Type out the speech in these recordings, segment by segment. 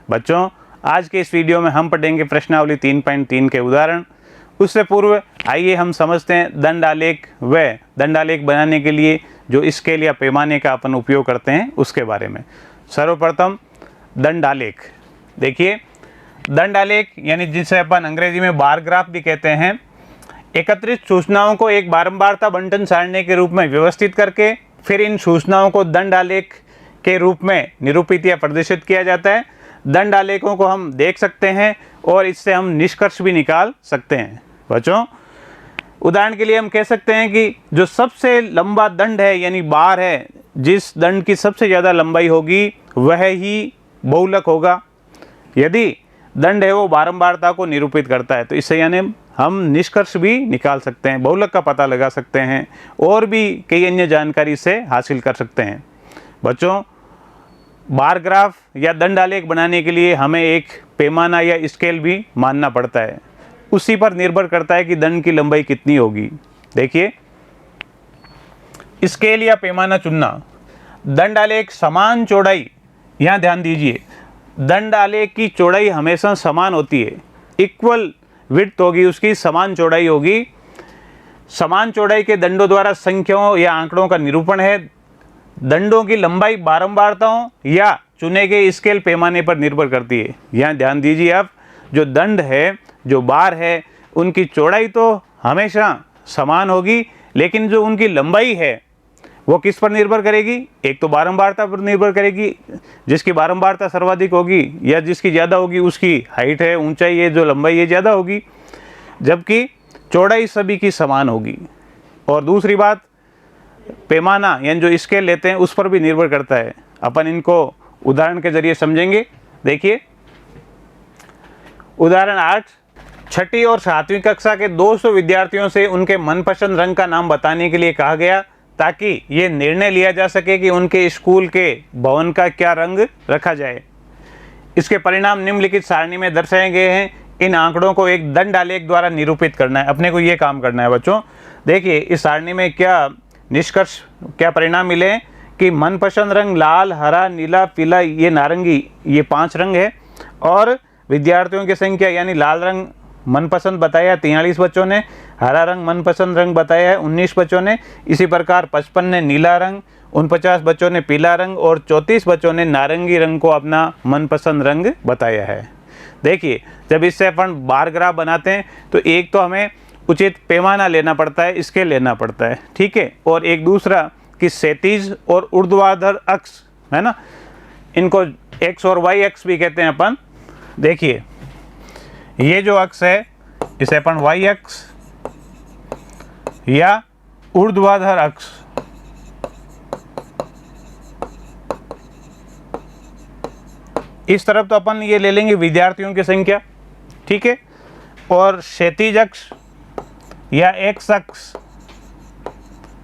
बच्चों, आज के इस वीडियो में हम पढ़ेंगे प्रश्नावली 3.3 के उदाहरण। उससे पूर्व आइए हम समझते हैं दंड आलेख व दंड आलेख बनाने के लिए जो स्केल या पैमाने का अपन उपयोग करते हैं उसके बारे में। सर्वप्रथम दंड आलेख। देखिए, दंड आलेख यानी जिसे अपन अंग्रेजी में बार ग्राफ भी कहते हैं, एकत्रित सूचनाओं को एक बारंबारता बंटन सारणी के रूप में व्यवस्थित करके फिर इन सूचनाओं को दंड आलेख के रूप में निरूपित या प्रदर्शित किया जाता है। दंड आलेखों को हम देख सकते हैं और इससे हम निष्कर्ष भी निकाल सकते हैं। बच्चों, उदाहरण के लिए हम कह सकते हैं कि जो सबसे लंबा दंड है यानी बार है, जिस दंड की सबसे ज़्यादा लंबाई होगी वह ही बहुलक होगा। यदि दंड है वो बारंबारता को निरूपित करता है तो इससे यानी हम निष्कर्ष भी निकाल सकते हैं, बहुलक का पता लगा सकते हैं और भी कई अन्य जानकारी से हासिल कर सकते हैं। बच्चों, बार ग्राफ या दंड आलेख बनाने के लिए हमें एक पैमाना या स्केल भी मानना पड़ता है। उसी पर निर्भर करता है कि दंड की लंबाई कितनी होगी। देखिए, स्केल या पैमाना चुनना। दंड आलेख समान चौड़ाई, यहाँ ध्यान दीजिए, दंड आलेख की चौड़ाई हमेशा समान होती है, इक्वल विड्थ होगी, उसकी समान चौड़ाई होगी। समान चौड़ाई के दंडों द्वारा संख्याओं या आंकड़ों का निरूपण है। दंडों की लंबाई बारंबारताओं या चुने गए स्केल पैमाने पर निर्भर करती है। यहाँ ध्यान दीजिए आप, जो दंड है, जो बार है, उनकी चौड़ाई तो हमेशा समान होगी, लेकिन जो उनकी लंबाई है वो किस पर निर्भर करेगी? एक तो बारंबारता पर निर्भर करेगी, जिसकी बारंबारता सर्वाधिक होगी या जिसकी ज़्यादा होगी उसकी हाइट है, ऊंचाई है, जो लंबाई है ज़्यादा होगी, जबकि चौड़ाई सभी की समान होगी। और दूसरी बात, पैमाना यानी जो स्केल लेते हैं उस पर भी निर्भर करता है। अपन इनको उदाहरण के जरिए समझेंगे। देखिए, उदाहरण 8, छठी और 7वीं कक्षा के 200 विद्यार्थियों से उनके मनपसंद रंग का नाम बताने के लिए कहा गया, ताकि ये निर्णय लिया जा सके कि उनके स्कूल के भवन का क्या रंग रखा जाए। इसके परिणाम निम्नलिखित सारणी में दर्शाए गए हैं। इन आंकड़ों को एक दंड आलेख द्वारा निरूपित करना है। अपने को ये काम करना है। बच्चों, देखिए इस सारणी में क्या निष्कर्ष, क्या परिणाम मिले हैं कि मनपसंद रंग लाल, हरा, नीला, पीला, ये नारंगी, ये 5 रंग है। और विद्यार्थियों की संख्या यानी लाल रंग मनपसंद बताया 43 बच्चों ने, हरा रंग मनपसंद रंग बताया है 19 बच्चों ने, इसी प्रकार 55 ने नीला रंग, 49 बच्चों ने पीला रंग और 34 बच्चों ने नारंगी रंग को अपना मनपसंद रंग बताया है। देखिए, जब इससे अपन बार ग्राफ बनाते हैं तो एक तो हमें उचित पैमाना लेना पड़ता है, स्केल लेना पड़ता है, ठीक है, और एक दूसरा कि क्षैतिज और ऊर्ध्वाधर अक्ष है ना, इनको एक्स और वाई अक्ष भी कहते हैं अपन। देखिए, ये जो अक्ष है इसे अपन वाई अक्ष या ऊर्ध्वाधर अक्ष, इस तरफ तो अपन ये ले लेंगे विद्यार्थियों की संख्या, ठीक है, और क्षैतिज अक्ष या एक्स अक्ष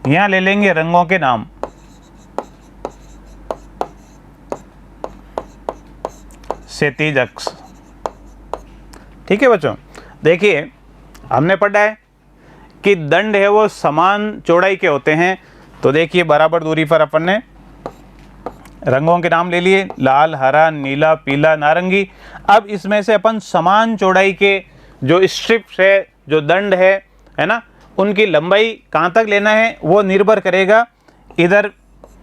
यहाँ ले लेंगे रंगों के नाम। क्षैतिज अक्ष, ठीक है बच्चों। देखिए, हमने पढ़ा है कि दंड है वो समान चौड़ाई के होते हैं। तो देखिए, बराबर दूरी पर अपन ने रंगों के नाम ले लिए, लाल, हरा, नीला, पीला, नारंगी। अब इसमें से अपन समान चौड़ाई के जो स्ट्रिप्स है, जो दंड है ना, उनकी लंबाई कहाँ तक लेना है वो निर्भर करेगा इधर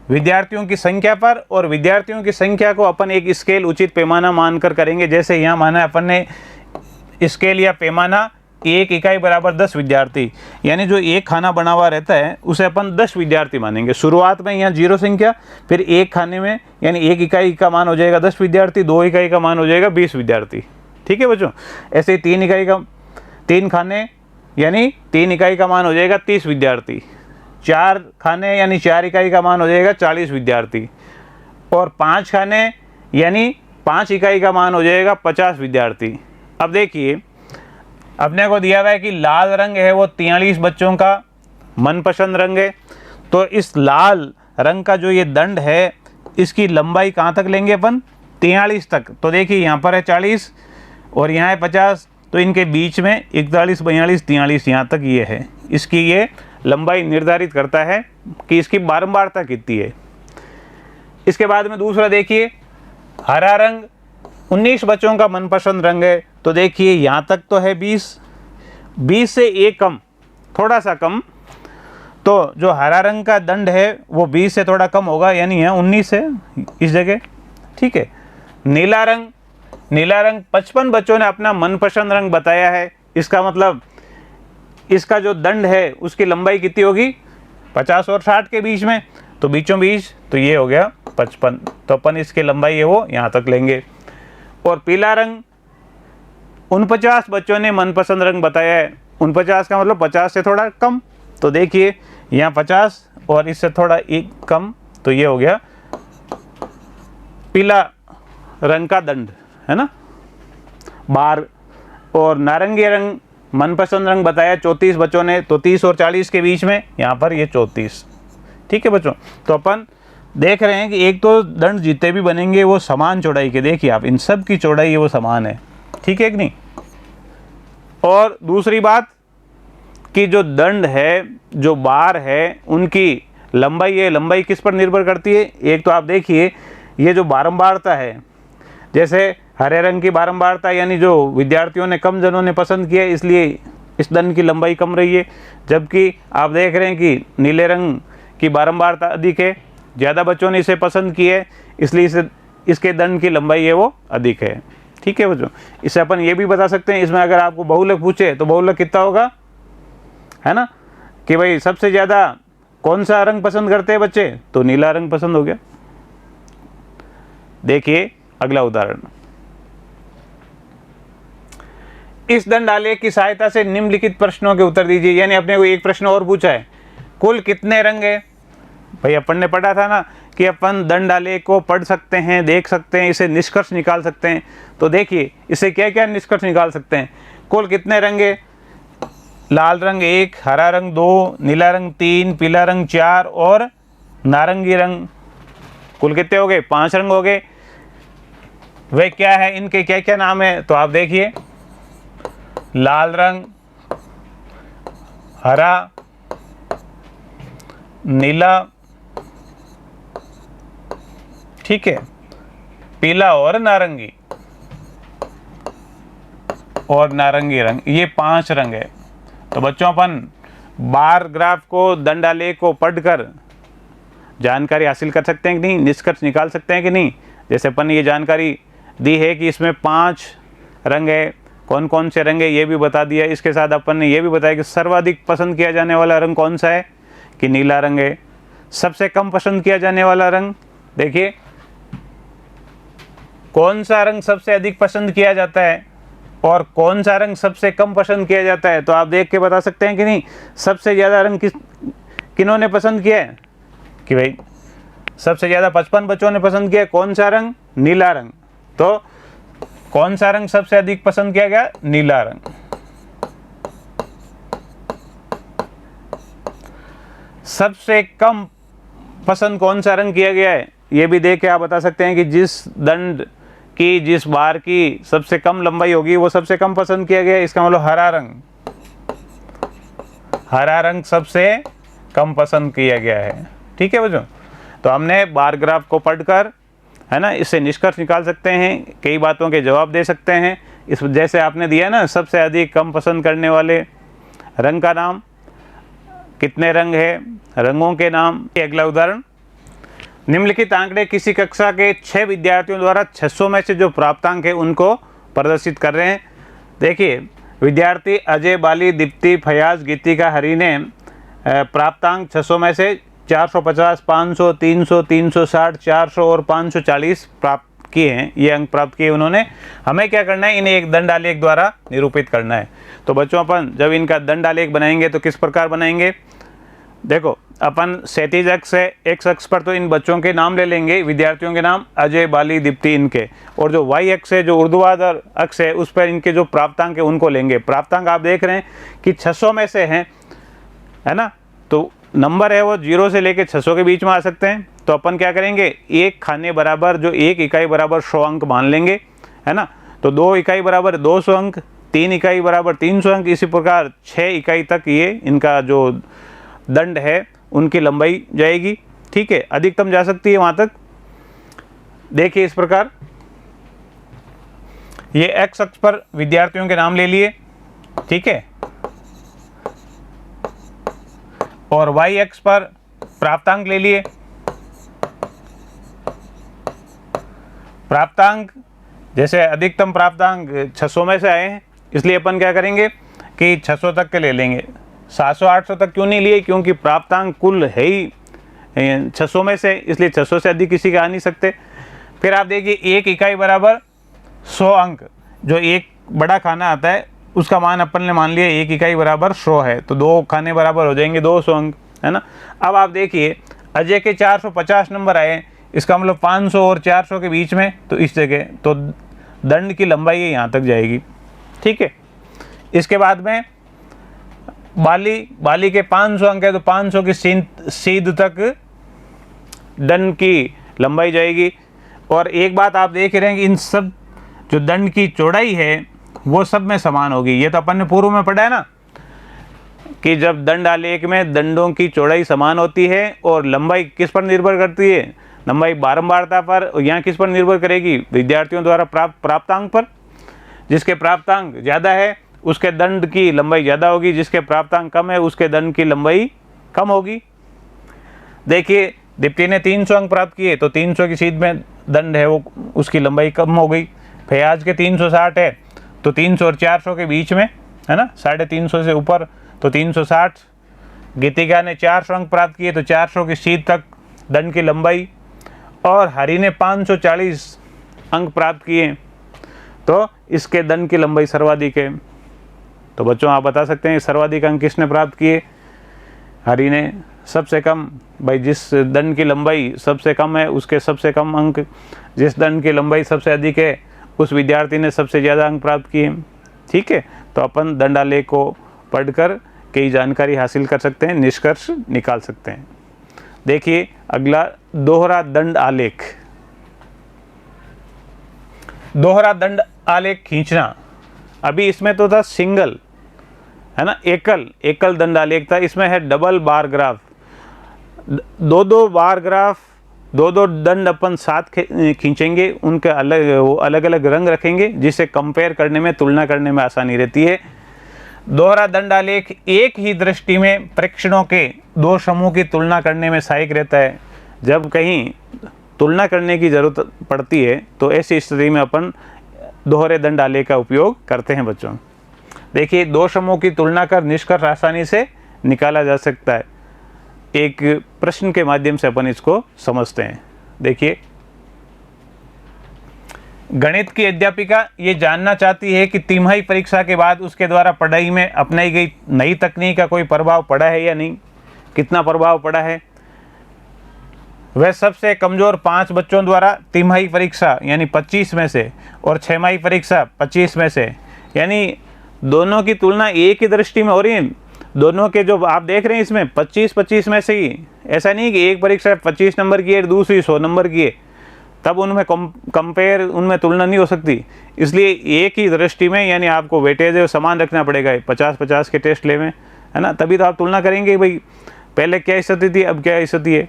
विद्यार्थियों की संख्या पर, और विद्यार्थियों की संख्या को अपन एक स्केल उचित पैमाना मानकर करेंगे। जैसे यहाँ माना अपन ने स्केल या पैमाना 1 इकाई बराबर 10 विद्यार्थी, यानी जो एक खाना बना हुआ रहता है उसे अपन 10 विद्यार्थी मानेंगे। शुरुआत में यहाँ 0 संख्या, फिर एक खाने में यानी 1 इकाई का मान हो जाएगा 10 विद्यार्थी, 2 इकाई का मान हो जाएगा 20 विद्यार्थी, ठीक है बच्चों। ऐसे 3 इकाई का 3 खाने यानी 3 इकाई का मान हो जाएगा 30 विद्यार्थी, 4 खाने यानी 4 इकाई का मान हो जाएगा 40 विद्यार्थी, और 5 खाने यानी 5 इकाई का मान हो जाएगा 50 विद्यार्थी। अब देखिए, अपने को दिया हुआ है कि लाल रंग है वो 43 बच्चों का मनपसंद रंग है। तो इस लाल रंग का जो ये दंड है, इसकी लंबाई कहाँ तक लेंगे अपन? 43 तक। तो देखिए, यहाँ पर है 40 और यहाँ है 50, तो इनके बीच में 41, 42, 43 यहाँ तक ये है। इसकी ये लंबाई निर्धारित करता है कि इसकी बारंबारता कितनी है। इसके बाद में दूसरा देखिए, हरा रंग 19 बच्चों का मनपसंद रंग है, तो देखिए यहाँ तक तो है 20 से एक कम, थोड़ा सा कम, तो जो हरा रंग का दंड है वो 20 से थोड़ा कम होगा, यानी है 19 है इस जगह। ठीक है, नीला रंग 55 बच्चों ने अपना मनपसंद रंग बताया है, इसका मतलब इसका जो दंड है उसकी लंबाई कितनी होगी, 50 और 60 के बीच में, तो बीचों बीच, तो ये हो गया 55, तो अपन इसकी लंबाई है वो यहाँ तक लेंगे। और पीला रंग 49 बच्चों ने मनपसंद रंग बताया है, 49 का मतलब 50 से थोड़ा कम, तो देखिए यहाँ 50 और इससे थोड़ा एक कम, तो ये हो गया पीला रंग का दंड, है ना, बार। और नारंगी रंग मनपसंद रंग बताया 34 बच्चों ने, तो 30 और 40 के बीच में, यहाँ पर ये 34। ठीक है बच्चों, तो अपन देख रहे हैं कि एक तो दंड जितने भी बनेंगे वो समान चौड़ाई के, देखिए आप इन सब की चौड़ाई वो समान है। ठीक है कि नहीं। और दूसरी बात कि जो दंड है, जो बार है, उनकी लंबाई है, लंबाई किस पर निर्भर करती है, एक तो आप देखिए ये जो बारंबारता है, जैसे हरे रंग की बारंबारता, यानी जो विद्यार्थियों ने कम जनों ने पसंद किया इसलिए इस दंड की लंबाई कम रही है, जबकि आप देख रहे हैं कि नीले रंग की बारंबारता अधिक है, ज़्यादा बच्चों ने इसे पसंद किया है, इसलिए इसके दंड की लंबाई है वो अधिक है। ठीक है बच्चों, इससे अपन ये भी बता सकते हैं, इसमें अगर आपको बहुलक पूछे तो बहुलक कितना होगा, है ना, कि भाई सबसे ज़्यादा कौन सा रंग पसंद करते हैं बच्चे, तो नीला रंग पसंद हो गया। देखिए अगला उदाहरण, इस दंड आलेख की सहायता से निम्नलिखित प्रश्नों के उत्तर दीजिए। यानी अपने को एक प्रश्न और पूछा है, कुल कितने रंग है। भाई अपन ने पढ़ा था ना कि अपन दंड आलेख को पढ़ सकते हैं, देख सकते हैं, इसे निष्कर्ष निकाल सकते हैं। तो देखिए इसे क्या क्या निष्कर्ष निकाल सकते हैं, कुल कितने रंग है, लाल रंग 1, हरा रंग 2, नीला रंग 3, पीला रंग 4 और नारंगी रंग, कुल कितने हो गए, 5 रंग हो गए। वे क्या है, इनके क्या क्या नाम है, तो आप देखिए लाल रंग, हरा, नीला, ठीक है, पीला और नारंगी, और नारंगी रंग, ये 5 रंग है। तो बच्चों अपन बार ग्राफ को, दंड आलेख को पढ़कर जानकारी हासिल कर सकते हैं कि नहीं, निष्कर्ष निकाल सकते हैं कि नहीं। जैसे अपन ने ये जानकारी दी है कि इसमें 5 रंग है, कौन कौन से रंग है ये भी बता दिया। इसके साथ अपन ने ये भी बताया कि सर्वाधिक पसंद किया जाने वाला रंग कौन सा है, कि नीला रंग है। सबसे कम पसंद किया जाने वाला रंग, देखिए कौन सा रंग सबसे अधिक पसंद किया जाता है और कौन सा रंग सबसे कम पसंद किया जाता है, तो आप देख के बता सकते हैं कि नहीं। सबसे ज़्यादा रंग किन्होंने पसंद किया है, कि भाई सबसे ज़्यादा 55 बच्चों ने पसंद किया कौन सा रंग, नीला रंग। तो कौन सा रंग सबसे अधिक पसंद किया गया, नीला रंग। सबसे कम पसंद कौन सा रंग किया गया है, ये भी देख के आप बता सकते हैं कि जिस दंड की, जिस बार की सबसे कम लंबाई होगी वो सबसे कम पसंद किया गया है। इसका मतलब हरा रंग, हरा रंग सबसे कम पसंद किया गया है। ठीक है बच्चों, तो हमने बार ग्राफ को पढ़कर, है ना, इससे निष्कर्ष निकाल सकते हैं, कई बातों के जवाब दे सकते हैं। इस जैसे आपने दिया ना, सबसे अधिक कम पसंद करने वाले रंग का नाम, कितने रंग है, रंगों के नाम। अगला उदाहरण, निम्नलिखित आंकड़े किसी कक्षा के 6 विद्यार्थियों द्वारा 600 में से जो प्राप्तांक है उनको प्रदर्शित कर रहे हैं। देखिए विद्यार्थी अजय, बाली, दीप्ति, फयाज, गीतिका, हरि ने प्राप्तांक 600 में से 450, 500, 300, 360, 400 और 540 प्राप्त किए हैं। ये अंक प्राप्त किए उन्होंने। हमें क्या करना है, इन्हें एक दंड आलेख द्वारा निरूपित करना है। तो बच्चों अपन जब इनका दंड आलेख बनाएंगे तो किस प्रकार बनाएंगे, देखो अपन क्षैतिज अक्ष है, एक्स अक्ष पर तो इन बच्चों के नाम ले लेंगे, विद्यार्थियों के नाम, अजय, बाली, दीप्ति, इनके। और जो वाई अक्ष है, जो ऊर्ध्वाधर अक्ष है, उस पर इनके जो प्राप्तांक है उनको लेंगे। प्राप्तांक आप देख रहे हैं कि 600 में से हैं, है ना, तो नंबर है वो 0 से लेकर 600 के बीच में आ सकते हैं। तो अपन क्या करेंगे, एक खाने बराबर, जो 1 इकाई बराबर 100 अंक मान लेंगे, है ना। तो 2 इकाई बराबर 200 अंक, 3 इकाई बराबर 300 अंक, इसी प्रकार 6 इकाई तक ये इनका जो दंड है उनकी लंबाई जाएगी। ठीक है, अधिकतम जा सकती है वहाँ तक। देखिए इस प्रकार ये एक्स अक्ष पर विद्यार्थियों के नाम ले लिए, ठीक है, और वाई अक्ष पर प्राप्तांक ले लिए। प्राप्तांक जैसे अधिकतम प्राप्तांक 600 में से आए हैं, इसलिए अपन क्या करेंगे कि 600 तक के ले लेंगे। 700-800 तक क्यों नहीं लिए? क्योंकि प्राप्तांक कुल है ही 600 में से, इसलिए 600 से अधिक किसी का आ नहीं सकते। फिर आप देखिए 1 इकाई बराबर 100 अंक, जो एक बड़ा खाना आता है उसका मान अपन ने मान लिया 1 इकाई बराबर 100 है, तो 2 खाने बराबर हो जाएंगे 200 अंक, है ना। अब आप देखिए अजय के 450 नंबर आए, इसका मतलब 500 और 400 के बीच में, तो इस जगह तो दंड की लंबाई यहाँ तक जाएगी, ठीक है। इसके बाद में बाली के 500 अंक है, तो 500 की सीध तक दंड की लंबाई जाएगी। और एक बात आप देख रहे हैं कि इन सब जो दंड की चौड़ाई है वो सब में समान होगी। ये तो अपन ने पूर्व में पढ़ा है ना कि जब दंड आलेख में दंडों की चौड़ाई समान होती है और लंबाई किस पर निर्भर करती है? लंबाई बारंबारता पर। और यहाँ किस पर निर्भर करेगी? विद्यार्थियों द्वारा प्राप्तांक पर। जिसके प्राप्तांक ज़्यादा है उसके दंड की लंबाई ज़्यादा होगी, जिसके प्राप्तांक कम है उसके दंड की लंबाई कम होगी। देखिए दीप्ति ने 300 अंक प्राप्त किए, तो 300 की सीध में दंड है वो उसकी लंबाई कम हो गई। फयाज के 360 है, तो 300 और 400 के बीच में, है ना, 350 से ऊपर तो 360। गीतिका ने 400 अंक प्राप्त किए, तो 400 की सीध तक दंड की लंबाई। और हरि ने 540 अंक प्राप्त किए, तो इसके दंड की लंबाई सर्वाधिक है। तो बच्चों आप बता सकते हैं सर्वाधिक अंक किसने प्राप्त किए? हरि ने। सबसे कम, भाई जिस दंड की लंबाई सबसे कम है उसके सबसे कम अंक, जिस दंड की लंबाई सबसे अधिक है उस विद्यार्थी ने सबसे ज़्यादा अंक प्राप्त किए, ठीक है। तो अपन दंडालेख को पढ़कर कई जानकारी हासिल कर सकते हैं, निष्कर्ष निकाल सकते हैं। देखिए अगला दोहरा दंड आलेख। दोहरा दंड आलेख खींचना, अभी इसमें तो था सिंगल, है ना, एकल दंड आलेख था, इसमें है डबल बार ग्राफ। दो बार ग्राफ, दो दंड अपन साथ खींचेंगे, उनके अलग अलग रंग रखेंगे जिससे कंपेयर करने में, तुलना करने में आसानी रहती है। दोहरा दंड आलेख एक ही दृष्टि में प्रेक्षणों के दो समूह की तुलना करने में सहायक रहता है। जब कहीं तुलना करने की जरूरत पड़ती है तो ऐसी स्थिति में अपन दोहरे दंड आलेख का उपयोग करते हैं बच्चों। देखिए दो समूह की तुलना कर निष्कर्ष आसानी से निकाला जा सकता है। एक प्रश्न के माध्यम से अपन इसको समझते हैं। देखिए गणित की अध्यापिका ये जानना चाहती है कि तिमाही परीक्षा के बाद उसके द्वारा पढ़ाई में अपनाई गई नई तकनीक का कोई प्रभाव पड़ा है या नहीं, कितना प्रभाव पड़ा है। वह सबसे कमज़ोर 5 बच्चों द्वारा तिमाही परीक्षा यानी 25 में से और छमाही परीक्षा 25 में से, यानी दोनों की तुलना एक ही दृष्टि में हो रही है। दोनों के जो आप देख रहे हैं इसमें 25-25 में से ही, ऐसा नहीं कि एक परीक्षा 25 नंबर की है दूसरी 100 नंबर की है, तब उनमें कंपेयर, उनमें तुलना नहीं हो सकती। इसलिए एक ही दृष्टि में, यानी आपको वेटेज समान रखना पड़ेगा। 50-50 के टेस्ट ले में, है ना, तभी तो आप तुलना करेंगे भाई पहले क्या स्थिति थी अब क्या स्थिति है।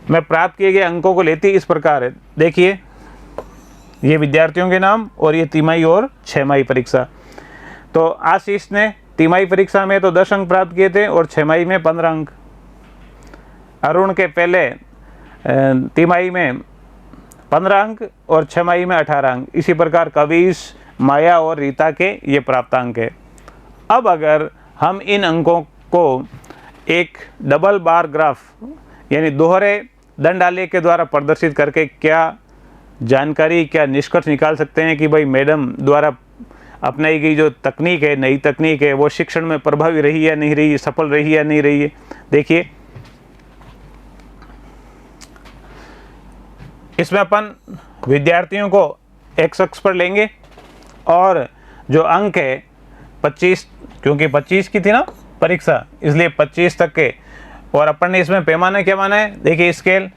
मैं प्राप्त किए गए अंकों को लेती इस प्रकार है। देखिए ये विद्यार्थियों के नाम और ये तिमाही और छमाही परीक्षा। तो आशीष ने तिमाही परीक्षा में तो 10 अंक प्राप्त किए थे और छमाही में 15 अंक। अरुण के पहले तिमाही में 15 अंक और छमाही में 18 अंक। इसी प्रकार कविश, माया और रीता के ये प्राप्तांक है। अब अगर हम इन अंकों को एक डबल बार ग्राफ यानी दोहरे दंड आलेख के द्वारा प्रदर्शित करके क्या जानकारी, क्या निष्कर्ष निकाल सकते हैं कि भाई मैडम द्वारा अपनाई गई जो तकनीक है, नई तकनीक है, वो शिक्षण में प्रभावी रही या नहीं रही, सफल रही या नहीं रही है। देखिए इसमें अपन विद्यार्थियों को एक्स अक्ष पर लेंगे और जो अंक है 25, क्योंकि 25 की थी ना परीक्षा इसलिए 25 तक के, और अपन ने इसमें पैमाना क्या माना है। देखिए स्केल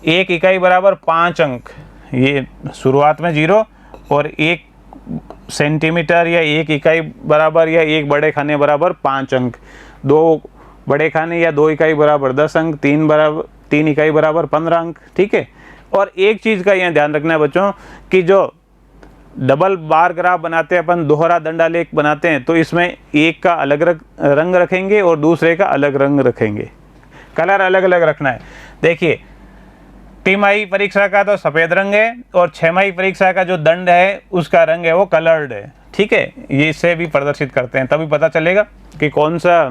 1 इकाई बराबर 5 अंक, ये शुरुआत में 0 और 1 सेंटीमीटर या 1 इकाई बराबर या 1 बड़े खाने बराबर 5 अंक, 2 बड़े खाने या 2 इकाई बराबर 10 अंक, 3 इकाई बराबर 15 अंक, ठीक है। और एक चीज़ का यहाँ ध्यान रखना है बच्चों कि जो डबल बार ग्राफ बनाते हैं अपन, दोहरा दंडालेख बनाते हैं, तो इसमें एक का अलग रंग रखेंगे और दूसरे का अलग रंग रखेंगे, कलर अलग अलग रखना है। देखिए तिमाही परीक्षा का तो सफ़ेद रंग है और छमाही परीक्षा का जो दंड है उसका रंग है वो कलर्ड है, ठीक है। ये इससे भी प्रदर्शित करते हैं, तभी पता चलेगा कि कौन सा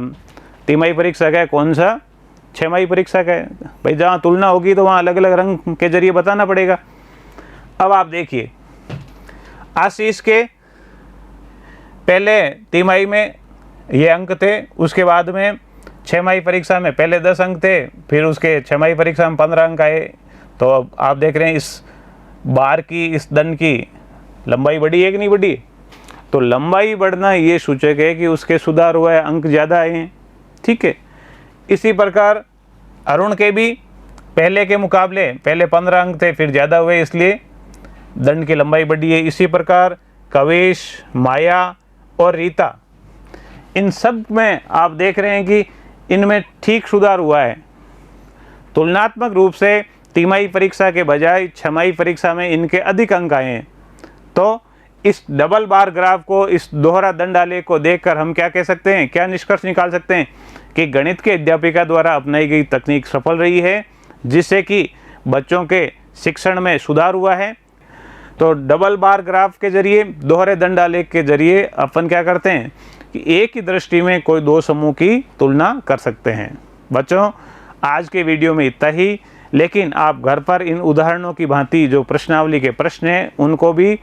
तिमाही परीक्षा का है, कौन सा छमाही परीक्षा का है। भाई जहाँ तुलना होगी तो वहाँ अलग अलग रंग के जरिए बताना पड़ेगा। अब आप देखिए आशीष के पहले तिमाही में ये अंक थे, उसके बाद में छमाही परीक्षा में पहले 10 अंक थे, फिर उसके छमाही परीक्षा में 15 अंक आए। तो अब आप देख रहे हैं इस बार की, इस दंड की लंबाई बढ़ी है कि नहीं बढ़ी? तो लंबाई बढ़ना ये सूचक है कि उसके सुधार हुआ है, अंक ज़्यादा आए हैं, ठीक है। इसी प्रकार अरुण के भी पहले के मुकाबले पहले 15 अंक थे, फिर ज़्यादा हुए, इसलिए दंड की लंबाई बढ़ी है। इसी प्रकार कवेश, माया और रीता, इन सब में आप देख रहे हैं कि इनमें ठीक सुधार हुआ है। तुलनात्मक रूप से तिमाही परीक्षा के बजाय छमाही परीक्षा में इनके अधिक अंक आए हैं। तो इस डबल बार ग्राफ को, इस दोहरा दंडालेख को देखकर हम क्या कह सकते हैं, क्या निष्कर्ष निकाल सकते हैं कि गणित के अध्यापिका द्वारा अपनाई गई तकनीक सफल रही है, जिससे कि बच्चों के शिक्षण में सुधार हुआ है। तो डबल बार ग्राफ के जरिए, दोहरे दंडालेख के जरिए अपन क्या करते हैं कि एक ही दृष्टि में कोई दो समूह की तुलना कर सकते हैं। बच्चों आज के वीडियो में इतना ही, लेकिन आप घर पर इन उदाहरणों की भांति जो प्रश्नावली के प्रश्न हैं उनको भी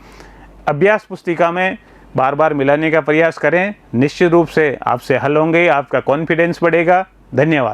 अभ्यास पुस्तिका में बार बार मिलाने का प्रयास करें। निश्चित रूप से आपसे हल होंगे, आपका कॉन्फिडेंस बढ़ेगा। धन्यवाद।